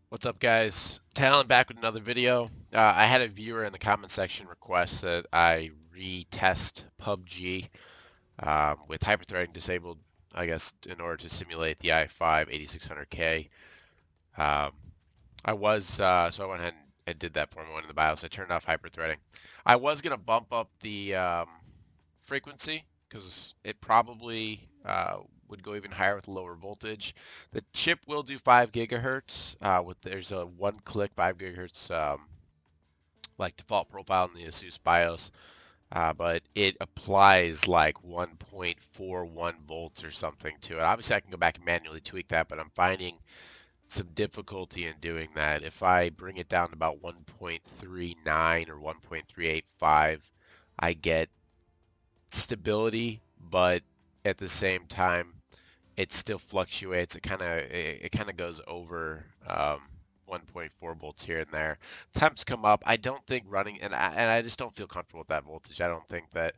What's up, guys? Talon back with another video. I had a viewer in the comment section request that I retest PUBG with hyperthreading disabled, I guess, in order to simulate the i5 8600K. Um, so I went ahead and did that for him. Went in the BIOS. I turned off hyperthreading. I was gonna bump up the frequency because it probably would go even higher with lower voltage. The chip will do 5 gigahertz. There's a one-click 5 gigahertz like default profile in the Asus BIOS, but it applies like 1.41 volts or something to it. Obviously, I can go back and manually tweak that, but I'm finding some difficulty in doing that. If I bring it down to about 1.39 or 1.385, I get stability, but at the same time, it still fluctuates. It kind of goes over 1.4 volts here and there. Temps come up. I don't think running, and I just don't feel comfortable with that voltage. I don't think that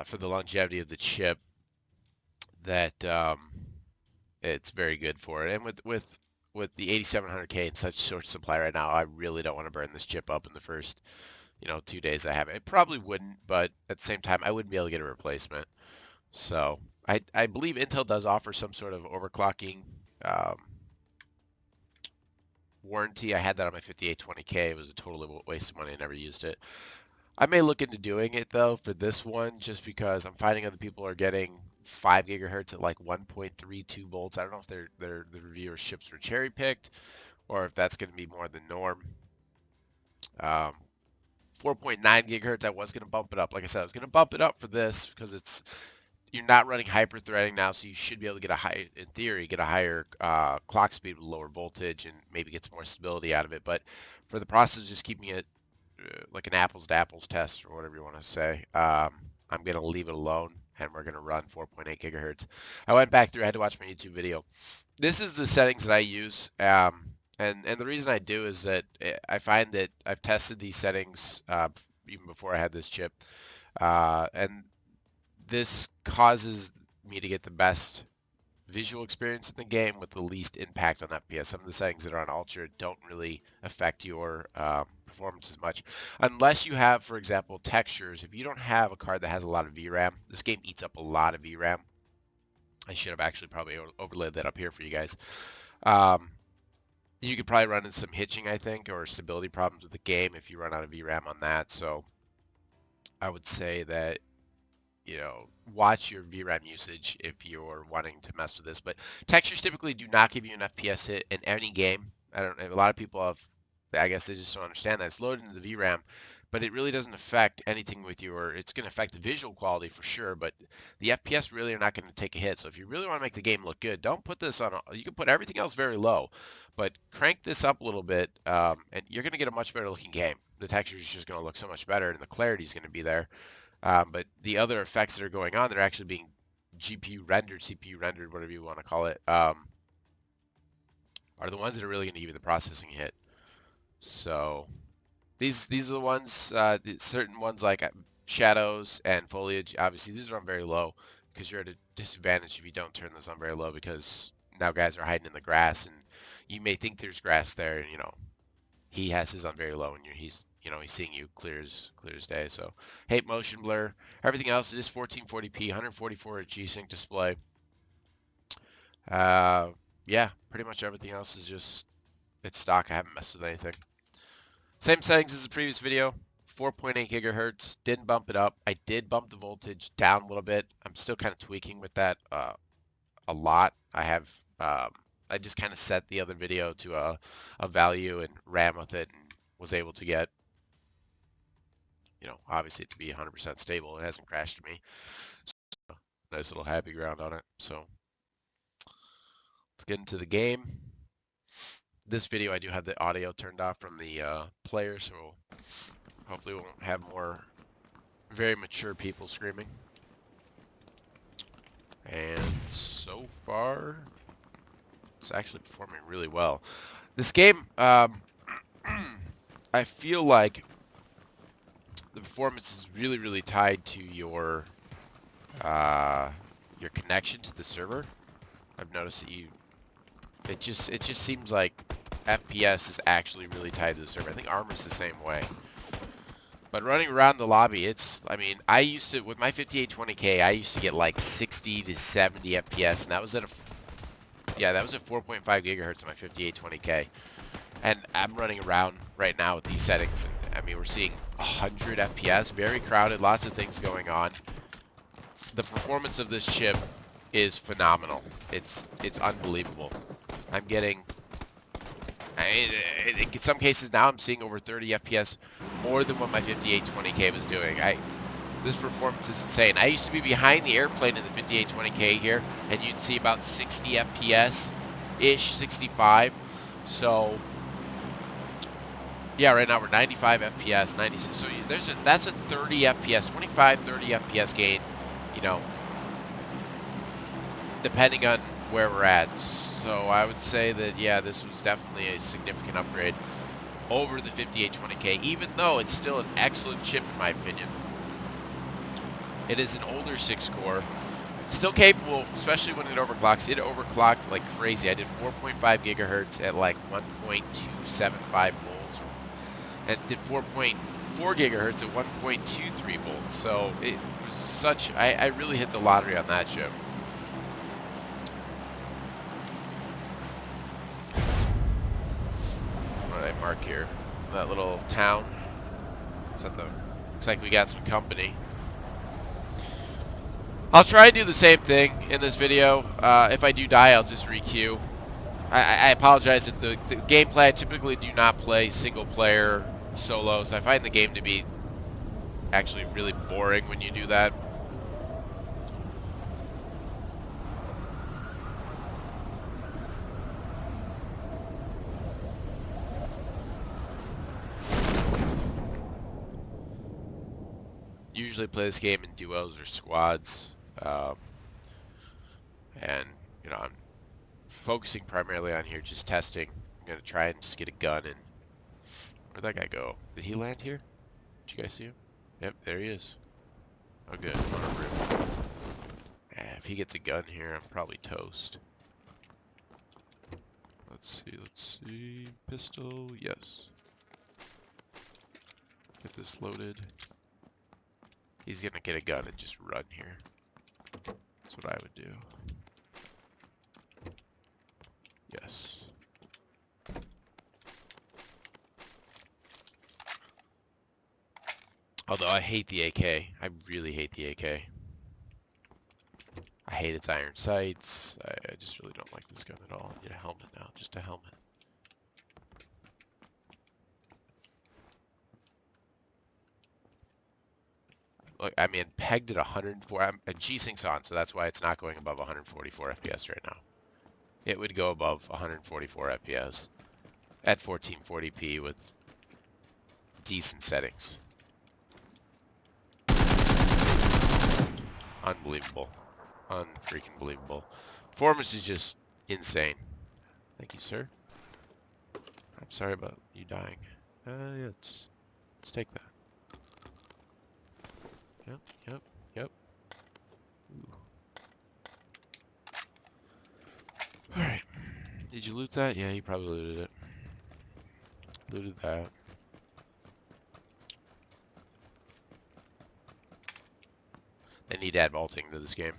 for the longevity of the chip that it's very good for it. And with the 8700K in such short supply right now, I really don't want to burn this chip up in the first 2 days I have it. It probably wouldn't, but at the same time, I wouldn't be able to get a replacement. So I believe Intel does offer some sort of overclocking um, warranty. I had that on my 5820K. It was a total waste of money. I never used it. I may look into doing it though for this one, just because I'm finding other people are getting 5 gigahertz at like 1.32 volts. I don't know if the reviewer ships were cherry picked or if that's going to be more the norm. Um, 4.9 gigahertz, I was going to bump it up. Like I said, I was going to bump it up for this because you're not running hyper-threading now, so you should be able to in theory, get a higher clock speed with lower voltage and maybe get some more stability out of it. But for the process of just keeping it like an apples to apples test or whatever you want to say, I'm going to leave it alone and we're going to run 4.8 gigahertz. I went back through, I had to watch my YouTube video. This is the settings that I use. And the reason I do is that I find that I've tested these settings even before I had this chip. And this causes me to get the best visual experience in the game with the least impact on FPS. Some of the settings that are on Ultra don't really affect your performance as much. Unless you have, for example, textures. If you don't have a card that has a lot of VRAM, this game eats up a lot of VRAM. I should have actually probably overlaid that up here for you guys. Um, you could probably run into some hitching, I think, or stability problems with the game if you run out of VRAM on that. So I would say that watch your VRAM usage if you're wanting to mess with this. But textures typically do not give you an FPS hit in any game. I don't know. A lot of people I guess they just don't understand that. It's loaded into the VRAM, but it really doesn't affect anything with it's going to affect the visual quality for sure, but the FPS really are not going to take a hit. So if you really want to make the game look good, don't put this on, you can put everything else very low, but crank this up a little bit, and you're going to get a much better looking game. The texture is just going to look so much better, and the clarity is going to be there. But the other effects that are going on, they're actually being GPU rendered, CPU rendered, whatever you want to call it, are the ones that are really going to give you the processing hit. So these are the ones, certain ones like shadows and foliage. Obviously, these are on very low because you're at a disadvantage if you don't turn this on very low, because now guys are hiding in the grass and you may think there's grass there, and he has his on very low, and he's seeing you clear as day. So hate motion blur. Everything else is 1440p, 144 G-Sync display. Yeah, pretty much everything else is just it's stock. I haven't messed with anything. Same settings as the previous video. 4.8 gigahertz. Didn't bump it up. I did bump the voltage down a little bit. I'm still kind of tweaking with that a lot. I just kind of set the other video to a value and ran with it and was able to get obviously to be 100% stable. It hasn't crashed to me. So, nice little happy ground on it. So let's get into the game. This video, I do have the audio turned off from the player, so hopefully we won't have more very mature people screaming. And so far, it's actually performing really well. This game, I feel like the performance is really, really tied to your connection to the server. I've noticed that it just seems like FPS is actually really tied to the server. I think Armor's the same way. But running around the lobby, it's, I mean, I used to, with my 5820K, I used to get like 60 to 70 FPS, and that was at that was at 4.5 gigahertz on my 5820K. And I'm running around right now with these settings, and I mean, we're seeing 100 FPS, very crowded, lots of things going on. The performance of this chip is phenomenal. It's unbelievable. I'm getting, in some cases now, I'm seeing over 30 FPS more than what my 5820K was doing. This performance is insane. I used to be behind the airplane in the 5820K here, and you'd see about 60 FPS-ish, 65. So, yeah, right now we're 95 FPS, 96. So that's a 30 FPS, 25, 30 FPS gain, you know, depending on where we're at. So I would say that, yeah, this was definitely a significant upgrade over the 5820K, even though it's still an excellent chip in my opinion. It is an older 6-core, still capable, especially when it overclocks. It overclocked like crazy. I did 4.5 gigahertz at like 1.275 volts, and did 4.4 gigahertz at 1.23 volts. So it was such, I really hit the lottery on that chip. What did I mark here? That little town. Is that looks like we got some company. I'll try and do the same thing in this video. If I do die, I'll just re-queue. I apologize that the gameplay, I typically do not play single player solos. I find the game to be actually really boring when you do that. Usually play this game in duos or squads. And, you know, I'm focusing primarily on here, just testing. I'm going to try and just get a gun and... Where'd that guy go? Did he land here? Did you guys see him? Yep, there he is. Oh, good. On a roof. If he gets a gun here, I'm probably toast. Let's see. Pistol, yes. Get this loaded. He's going to get a gun and just run here. That's what I would do. Yes. Although I hate the AK. I really hate the AK. I hate its iron sights. I just really don't like this gun at all. I need a helmet now. Just a helmet. Look, I mean, pegged at 104. A G-Sync's on, so that's why it's not going above 144 FPS right now. It would go above 144 FPS at 1440p with decent settings. Unbelievable. Unfreaking believable. Performance is just insane. Thank you, sir. I'm sorry about you dying. Yeah, let's take that. Yep. Ooh. Alright. Did you loot that? Yeah, you probably looted it. Looted that. They need to add vaulting to this game.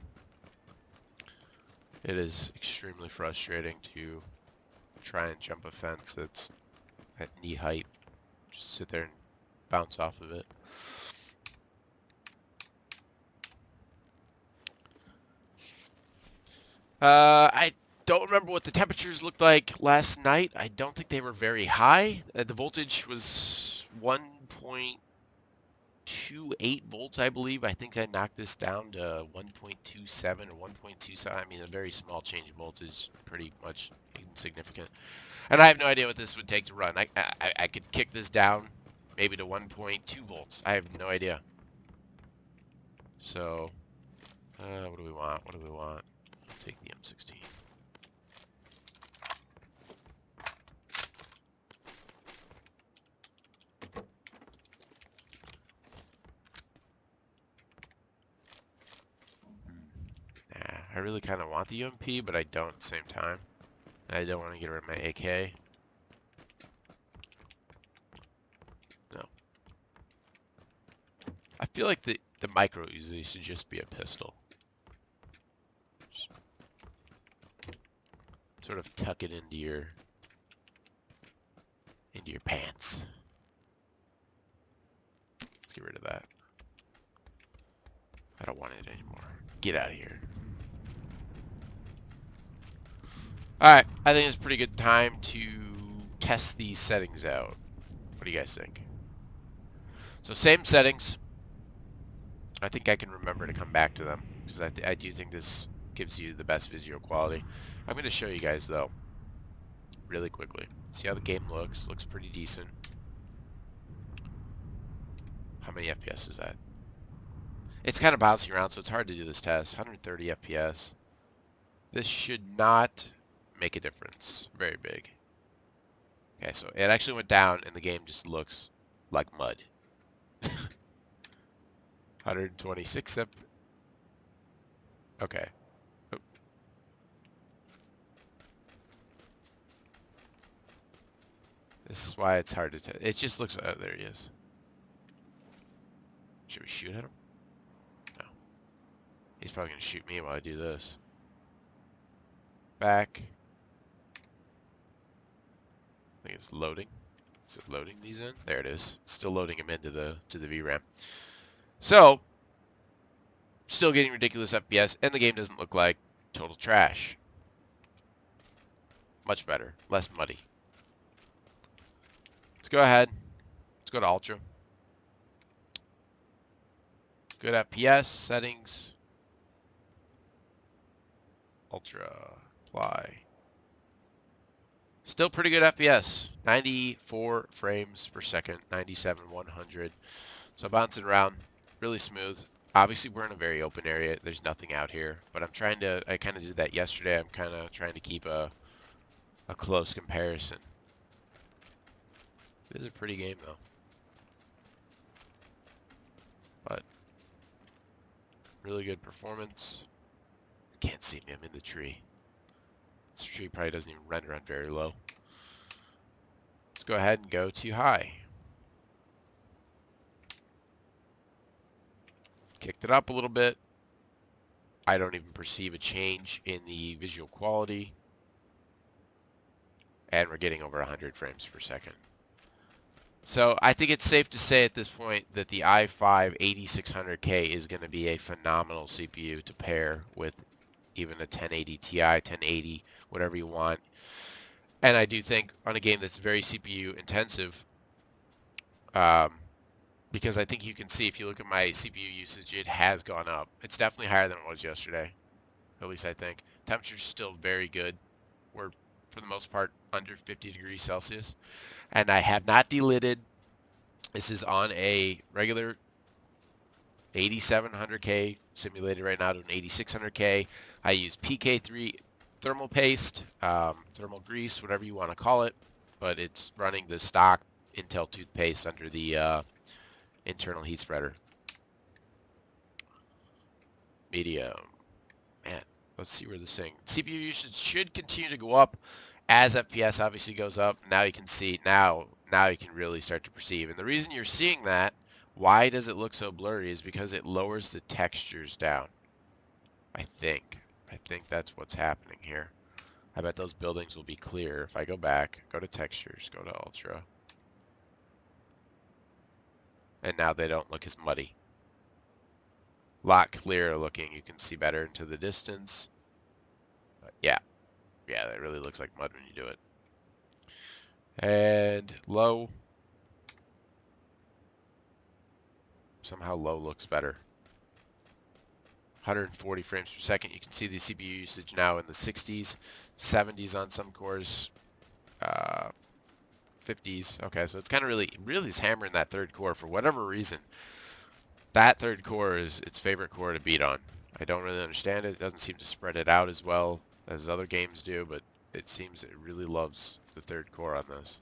It is extremely frustrating to try and jump a fence that's at knee height. Just sit there and bounce off of it. I don't remember what the temperatures looked like last night. I don't think they were very high. The voltage was 1.28 volts, I believe. I think I knocked this down to 1.27 or 1.27. I mean, a very small change in voltage, pretty much insignificant. And I have no idea what this would take to run. I could kick this down maybe to 1.2 volts. I have no idea. So, what do we want? What do we want? I'll take the M16. I really kind of want the UMP, but I don't at the same time. I don't want to get rid of my AK. feel like the micro Uzi should just be a pistol. Just sort of tuck it into your pants. Let's get rid of that. I don't want it anymore. Get out of here. Alright, I think it's a pretty good time to test these settings out. What do you guys think? So same settings. I think I can remember to come back to them because I do think this gives you the best visual quality. I'm going to show you guys though really quickly. See how the game looks. Looks pretty decent. How many FPS is that? It's kind of bouncing around, so it's hard to do this test. 130 FPS. This should not make a difference. Very big. Okay, so it actually went down and the game just looks like mud. 126 up. Okay. Oh. This is why it's hard to tell. It just looks. Oh, there he is. Should we shoot at him? No. He's probably gonna shoot me while I do this. Back. I think it's loading. Is it loading these in? There it is. Still loading them into the VRAM. So, still getting ridiculous FPS, and the game doesn't look like total trash. Much better. Less muddy. Let's go ahead. Let's go to Ultra. Good FPS, settings. Ultra, apply. Still pretty good FPS. 94 frames per second, 97, 100. So bouncing around, really smooth. Obviously, we're in a very open area. There's nothing out here, but I'm trying to, I kind of did that yesterday. I'm kind of trying to keep a close comparison. It is a pretty game, though. But really good performance. Can't see me. I'm in the tree. This tree probably doesn't even render on very low. Let's go ahead and go to high. Kicked it up a little bit. I don't even perceive a change in the visual quality. And we're getting over 100 frames per second. So I think it's safe to say at this point that the i5 8600K is going to be a phenomenal CPU to pair with even a 1080 Ti, 1080, whatever you want. And I do think on a game that's very CPU intensive, because I think you can see if you look at my CPU usage, it has gone up. It's definitely higher than it was yesterday, at least I think. Temperature's still very good. We're, for the most part, under 50 degrees Celsius. And I have not delidded. This is on a regular 8700K simulated right now to an 8600K. I use PK3 thermal paste, thermal grease, whatever you want to call it, but it's running the stock Intel toothpaste under the internal heat spreader. Medium. Man, let's see where this thing. CPU usage should continue to go up as FPS obviously goes up. Now you can see, now you can really start to perceive. And the reason you're seeing that, why does it look so blurry, is because it lowers the textures down. I think that's what's happening here. I bet those buildings will be clear. If I go back, go to textures, go to ultra. And now they don't look as muddy. A lot clearer looking. You can see better into the distance. But yeah, that really looks like mud when you do it. And low. Somehow low looks better. 140 frames per second. You can see the CPU usage now in the 60s, 70s on some cores, 50s. Okay, so it's kind of really is hammering that third core for whatever reason. That third core is its favorite core to beat on. I don't really understand it. It doesn't seem to spread it out as well as other games do, but it seems it really loves the third core on this.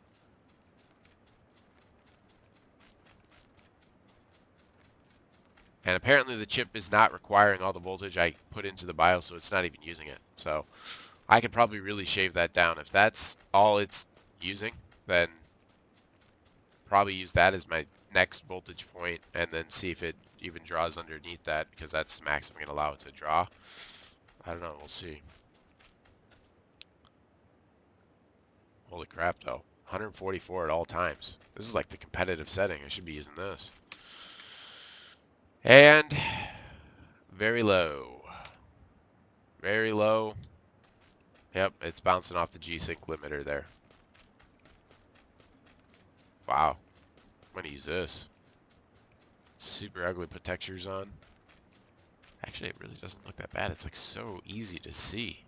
And apparently the chip is not requiring all the voltage I put into the BIOS, so it's not even using it. So I could probably really shave that down. If that's all it's using, then probably use that as my next voltage point and then see if it even draws underneath that, because that's the max I'm going to allow it to draw. I don't know. We'll see. Holy crap, though. 144 at all times. This is like the competitive setting. I should be using this. And very low. Very low. Yep, it's bouncing off the G-Sync limiter there. Wow. I'm going to use this. Super ugly. Put textures on. Actually, it really doesn't look that bad. It's like so easy to see.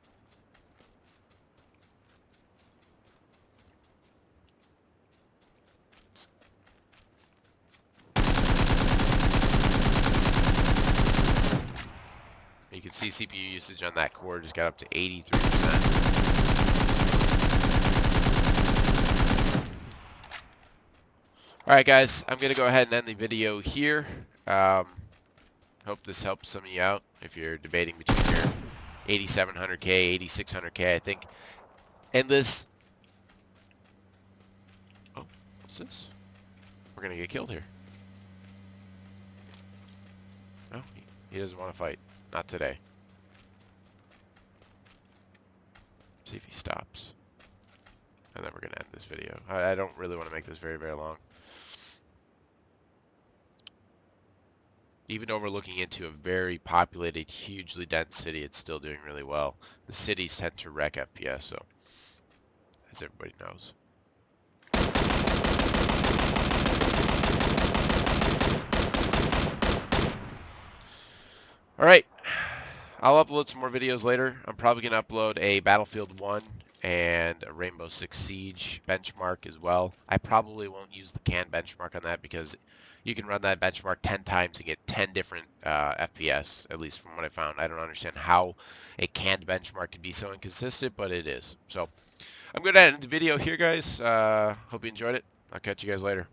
You can see CPU usage on that core just got up to 83%. Alright guys, I'm going to go ahead and end the video here. Hope this helps some of you out if you're debating between your 8700K, 8600K, I think. And this... Oh, what's this? We're going to get killed here. No, he doesn't want to fight. Not today. See if he stops. And then we're going to end this video. I don't really want to make this very, very long. Even though we're looking into a very populated, hugely dense city, it's still doing really well. The cities tend to wreck FPS, so as everybody knows. Alright, I'll upload some more videos later. I'm probably going to upload a Battlefield 1 and a Rainbow Six Siege benchmark as well. I probably won't use the canned benchmark on that because you can run that benchmark 10 times and get 10 different FPS, at least from what I found. I don't understand how a canned benchmark could be so inconsistent, but it is. So I'm going to end the video here, guys. Hope you enjoyed it. I'll catch you guys later.